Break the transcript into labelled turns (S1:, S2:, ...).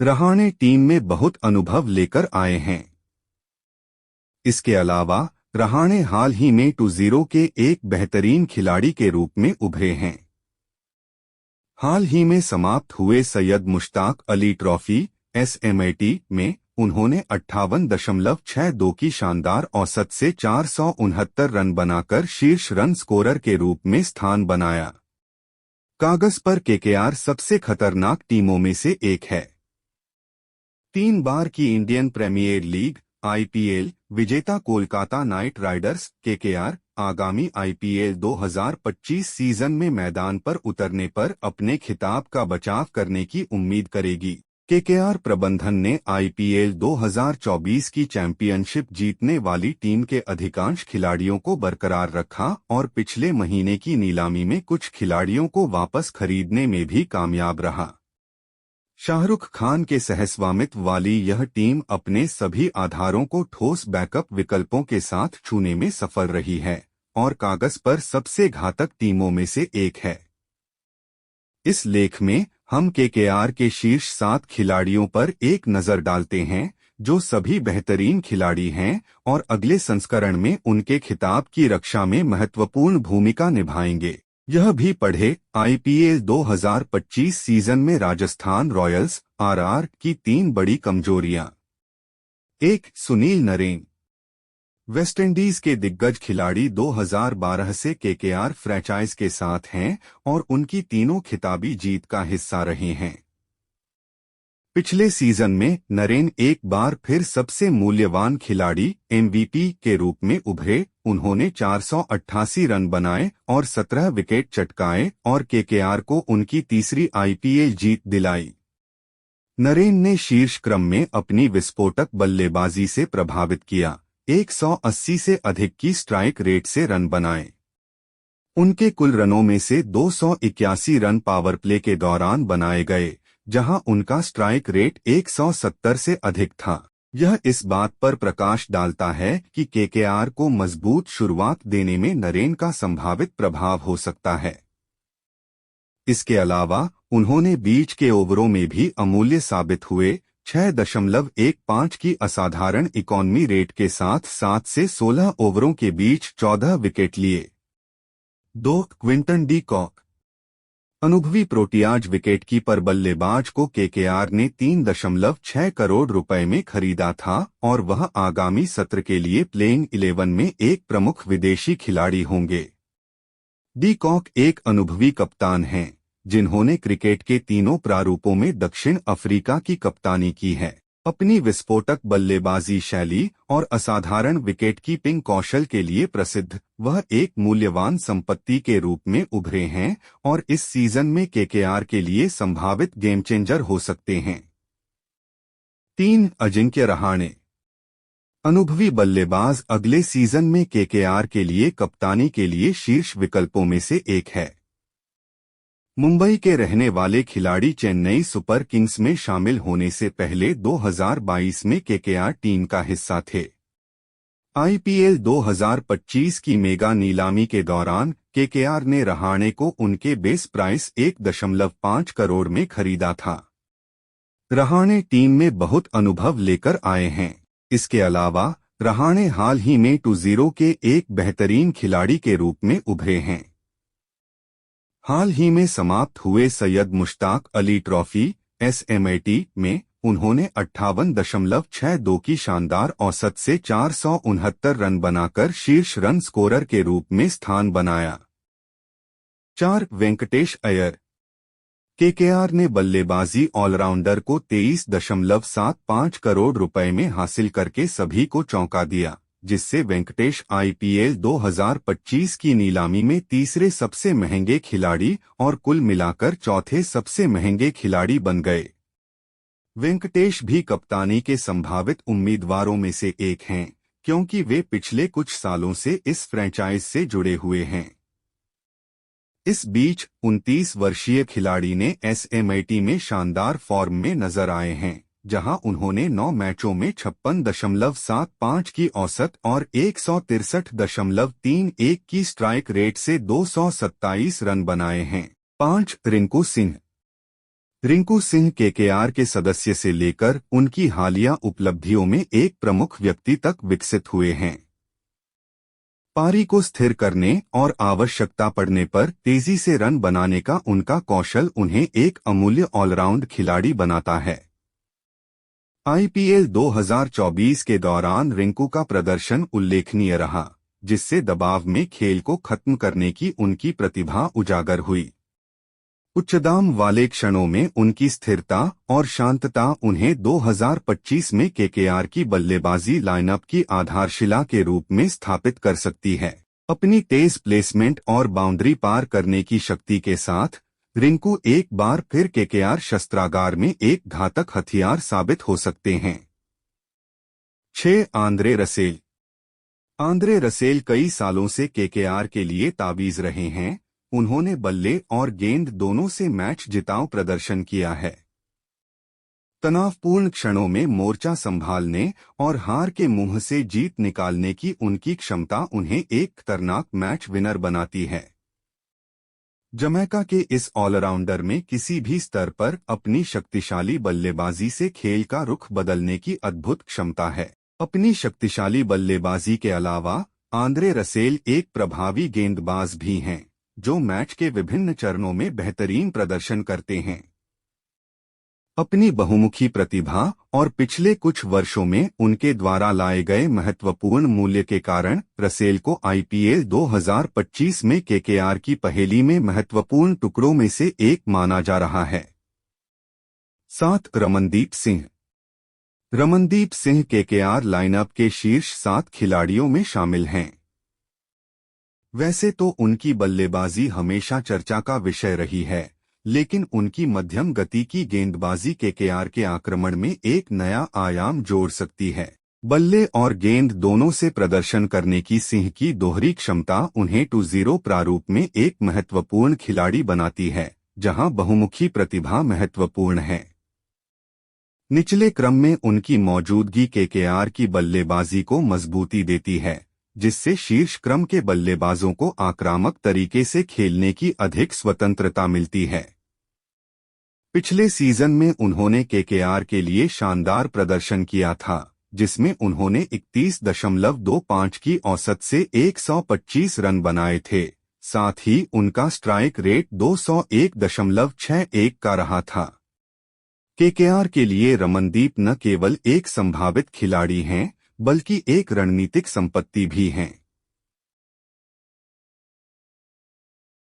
S1: Rahane team में बहुत अनुभव लेकर आए हैं। इसके अलावा रहाणे हाल ही में 2-0 के एक बेहतरीन खिलाड़ी के रूप में उभरे हैं। हाल ही में समाप्त हुए सैयद मुश्ताक अली ट्रॉफी (SMAT) में उन्होंने 58.62 की शानदार औसत से 469 रन बनाकर शीर्ष रन स्कोरर के रूप में स्थान बनाया। कागज पर केकेआर सबसे खतरनाक टीमों में से एक है। 3 बार की इंडियन प्रीमियर लीग (IPL) विजेता कोलकाता नाइट राइडर्स केकेआर आगामी IPL 2025 सीजन में मैदान पर उतरने पर अपने खिताब का बचाव करने की उम्मीद करेगी। केकेआर प्रबंधन ने IPL 2024 की चैंपियनशिप जीतने वाली टीम के अधिकांश खिलाड़ियों को बरकरार रखा और पिछले महीने की नीलामी में कुछ खिलाड़ियों को वापस खरीदने में भी कामयाब रहा। शाहरुख खान के सहस्वामित्व वाली यह टीम अपने सभी आधारों को ठोस बैकअप विकल्पों के साथ छूने में सफल रही है और कागज पर सबसे घातक टीमों में से एक है। इस लेख में हम केकेआर के शीर्ष 7 खिलाड़ियों पर एक नजर डालते हैं जो सभी बेहतरीन खिलाड़ी हैं और अगले संस्करण में उनके खिताब की रक्षा में महत्वपूर्ण भूमिका निभाएंगे। यह भी पढ़े IPL 2025 सीजन में राजस्थान रॉयल्स (RR) की 3 बड़ी कमजोरियां। 1. सुनील नरेन। वेस्टइंडीज के दिग्गज खिलाड़ी 2012 से केकेआर फ्रैंचाइज के साथ हैं और उनकी तीनों खिताबी जीत का हिस्सा रहे हैं। पिछले सीजन में नरेन एक बार फिर सबसे मूल्यवान खिलाड़ी MVP के रूप में उभरे। उन्होंने 488 रन बनाए और 17 विकेट चटकाए और केकेआर को उनकी तीसरी IPL जीत दिलाई। नरेन ने शीर्ष क्रम में अपनी विस्फोटक बल्लेबाजी से प्रभावित किया, 180 से अधिक की स्ट्राइक रेट से रन बनाए। उनके कुल रनों में से 281 रन पावर प्ले के दौरान बनाए गए, जहां उनका स्ट्राइक रेट 170 से अधिक था। यह इस बात पर प्रकाश डालता है कि केकेआर को मजबूत शुरुआत देने में नरेन का संभावित प्रभाव हो सकता है। इसके अलावा उन्होंने बीच के ओवरों में भी अमूल्य साबित हुए, 6.15 की असाधारण इकॉनमी रेट के साथ 7 से 16 ओवरों के बीच 14 विकेट लिए। 2. Quinton de Kock. अनुभवी प्रोटियाज विकेटकीपर बल्लेबाज को केकेआर ने 3.6 करोड़ रुपए में खरीदा था और वह आगामी सत्र के लिए प्लेइंग 11 में एक प्रमुख विदेशी खिलाड़ी होंगे। डी कॉक एक अनुभवी कप्तान हैं जिन्होंने क्रिकेट के तीनों प्रारूपों में दक्षिण अफ्रीका की कप्तानी की है। अपनी विस्फोटक बल्लेबाजी शैली और असाधारण विकेटकीपिंग कौशल के लिए प्रसिद्ध वह एक मूल्यवान संपत्ति के रूप में उभरे हैं और इस सीजन में केकेआर के लिए संभावित गेम चेंजर हो सकते हैं। 3. अजिंक्य रहाणे। अनुभवी बल्लेबाज अगले सीजन में केकेआर के लिए कप्तानी के लिए शीर्ष विकल्पों में से एक है। मुंबई के रहने वाले खिलाड़ी चेन्नई सुपर किंग्स में शामिल होने से पहले 2022 में केकेआर टीम का हिस्सा थे। IPL 2025 की मेगा नीलामी के दौरान केकेआर ने रहाणे को उनके बेस प्राइस 1.5 करोड़ में खरीदा था। रहाणे टीम में बहुत अनुभव लेकर आए हैं। इसके अलावा रहाणे हाल ही में 2-0 के एक बेहतरीन खिलाड़ी के रूप में उभरे हैं। हाल ही में समाप्त हुए सैयद मुश्ताक अली ट्रॉफी (SMAT) में उन्होंने 58.62 की शानदार औसत से 469 रन बनाकर शीर्ष रन स्कोरर के रूप में स्थान बनाया। 4. वेंकटेश अय्यर। केकेआर ने बल्लेबाजी ऑलराउंडर को 23.75 करोड़ रुपए में हासिल करके सभी को चौंका दिया, जिससे वेंकटेश IPL 2025 की नीलामी में तीसरे सबसे महंगे खिलाड़ी और कुल मिलाकर चौथे सबसे महंगे खिलाड़ी बन गए। वेंकटेश भी कप्तानी के संभावित उम्मीदवारों में से एक हैं, क्योंकि वे पिछले कुछ सालों से इस फ्रैंचाइज से जुड़े हुए हैं। इस बीच 29 वर्षीय खिलाड़ी ने SMAT में शानदार फॉर्म में नजर आए हैं, जहां उन्होंने 9 मैचों में 56.75 की औसत और 163.31 की स्ट्राइक रेट से 227 रन बनाए हैं। 5. रिंकू सिंह। रिंकू सिंह केकेआर के सदस्य से लेकर उनकी हालिया उपलब्धियों में एक प्रमुख व्यक्ति तक विकसित हुए हैं। पारी को स्थिर करने और आवश्यकता पड़ने पर तेजी से रन बनाने का उनका कौशल उन्हें एक अमूल्य ऑलराउंड खिलाड़ी बनाता है। आईपीएल 2024 के दौरान रिंकू का प्रदर्शन उल्लेखनीय रहा, जिससे दबाव में खेल को खत्म करने की उनकी प्रतिभा उजागर हुई। उच्चदाम वाले क्षणों में उनकी स्थिरता और शांतता उन्हें 2025 में केकेआर की बल्लेबाजी लाइनअप की आधारशिला के रूप में स्थापित कर सकती है। अपनी तेज प्लेसमेंट और बाउंड्री पार करने की शक्ति के साथ रिंकू एक बार फिर केकेआर शस्त्रागार में एक घातक हथियार साबित हो सकते हैं। 6. Andre Russell. आंद्रे रसेल कई सालों से केकेआर के लिए ताबीज रहे हैं। उन्होंने बल्ले और गेंद दोनों से मैच जिताऊ प्रदर्शन किया है। तनावपूर्ण क्षणों में मोर्चा संभालने और हार के मुंह से जीत निकालने की उनकी क्षमता उन्हें एक खतरनाक मैच विनर बनाती है। जमैका के इस ऑलराउंडर में किसी भी स्तर पर अपनी शक्तिशाली बल्लेबाजी से खेल का रुख बदलने की अद्भुत क्षमता है। अपनी शक्तिशाली बल्लेबाजी के अलावा आंद्रे रसेल एक प्रभावी गेंदबाज भी हैं, जो मैच के विभिन्न चरणों में बेहतरीन प्रदर्शन करते हैं। अपनी बहुमुखी प्रतिभा और पिछले कुछ वर्षों में उनके द्वारा लाए गए महत्वपूर्ण मूल्य के कारण रसेल को आईपीएल 2025 में केकेआर की पहेली में महत्वपूर्ण टुकड़ों में से एक माना जा रहा है। 7. रमनदीप सिंह। रमनदीप सिंह केकेआर लाइनअप के शीर्ष 7 खिलाड़ियों में शामिल हैं। वैसे तो उनकी बल्लेबाजी हमेशा चर्चा का विषय रही है, लेकिन उनकी मध्यम गति की गेंदबाजी केकेआर के आक्रमण में एक नया आयाम जोड़ सकती है। बल्ले और गेंद दोनों से प्रदर्शन करने की सिंह की दोहरी क्षमता उन्हें 2-0 प्रारूप में एक महत्वपूर्ण खिलाड़ी बनाती है, जहां बहुमुखी प्रतिभा महत्वपूर्ण है। निचले क्रम में उनकी मौजूदगी केकेआर की बल्लेबाजी को मजबूती देती है, जिससे शीर्ष क्रम के बल्लेबाजों को आक्रामक तरीके से खेलने की अधिक स्वतंत्रता मिलती है। पिछले सीजन में उन्होंने केकेआर के लिए शानदार प्रदर्शन किया था, जिसमें उन्होंने 31.25 की औसत से 125 रन बनाए थे। साथ ही उनका स्ट्राइक रेट 201.61 का रहा था। केकेआर के लिए रमनदीप न केवल एक संभावित खिलाड़ी हैं, बल्कि एक रणनीतिक संपत्ति भी हैं।